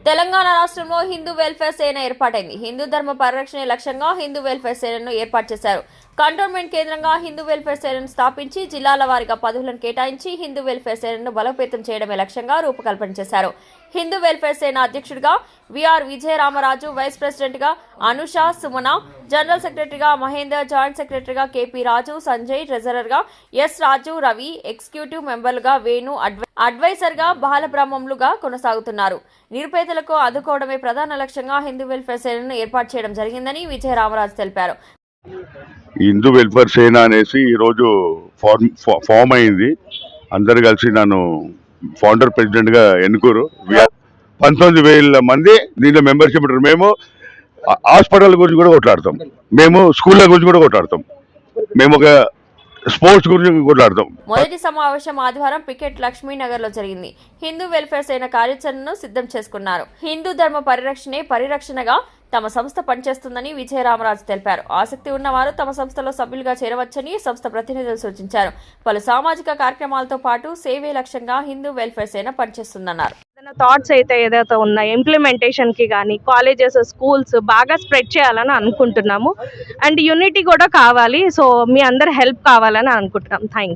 తెలంగాణ రాష్ట్రంలో హిందూ వెల్ఫేర్ సేన ఏర్పాటైంది. హిందూ ధర్మ పరిరక్షణ లక్ష్యంగా హిందూ వెల్ఫేర్ సేనను ఏర్పాటు చేశారు. కంటోన్మెంట్ కేంద్రంగా హిందూ వెల్ఫేర్ సేనను స్థాపించి జిల్లాల వారీగా పదవులను కేటాయించి హిందూ వెల్ఫేర్ సేనను బలోపేతం చేయడమే లక్ష్యంగా రూపకల్పన చేశారు. హిందూ వెల్ఫేర్ సేన అధ్యక్షుడిగా విఆర్ విజయరామరాజు, వైస్ ప్రెసిడెంట్ గా అనుష సుమన, జనరల్ సెక్రటరీగా మహేందర్, జాయింట్ సెక్రటరీగా కేపీ రాజు, సంజయ్, ట్రెజరర్ గా ఎస్ రాజు, రవి, ఎగ్జిక్యూటివ్ మెంబర్లుగా వేణు, అడ్వైజర్ గా బాలబ్రహ్మములుగా కొనసాగుతున్నారు. నిరుపేదలకు ఆదుకోవడమే ప్రధాన లక్ష్యంగా హిందూ వెల్ఫేర్ సేనను ఏర్పాటు చేయడం జరిగిందని విజయరామరాజు తెలిపారు. హిందూ వెల్ఫేర్ సేన అనేసి ఈరోజు ఫామ్ అయింది. అందరు కలిసి నన్ను ఫౌండర్ ప్రెసిడెంట్ గా ఎన్నుకోరు. 19,000 మంది దీంట్లో మెంబర్షిప్ ఉంటారు. మేము హాస్పిటల్ గురించి కూడా కొట్లాడతాం, మేము స్కూళ్ళ గురించి కూడా కొట్లాడతాం, మేము ఒక స్పోర్ట్స్ గురించి కొట్లాడతాం. మొదటి సమావేశం ఆదివారం పికెట్ లక్ష్మీనగర్ లో జరిగింది. హిందూ వెల్ఫేర్ సేన కార్యాచరణను సిద్ధం చేసుకున్నారు. హిందూ ధర్మ పరిరక్షణగా తమ సంస్థ పనిచేస్తుందని విజయరామరాజు తెలిపారు. ఆసక్తి ఉన్నవారు తమ సంస్థలో సభ్యులుగా చేరవచ్చని సంస్థ ప్రతినిధులు సూచించారు. పలు సామాజిక కార్యక్రమాలతో పాటు సేవే లక్ష్యంగా హిందూ వెల్ఫేర్ సేన పనిచేస్తుందన్నారు. థాట్స్ అయితే ఏదైతే ఉన్నాయి ఇంప్లిమెంటేషన్ కి కానీ కాలేజెస్, స్కూల్స్ బాగా స్ప్రెడ్ చేయాలని అనుకుంటున్నాము. అండ్ యూనిటీ కూడా కావాలి. సో మీ అందరి హెల్ప్ కావాలని అనుకుంటున్నాం. Thank you.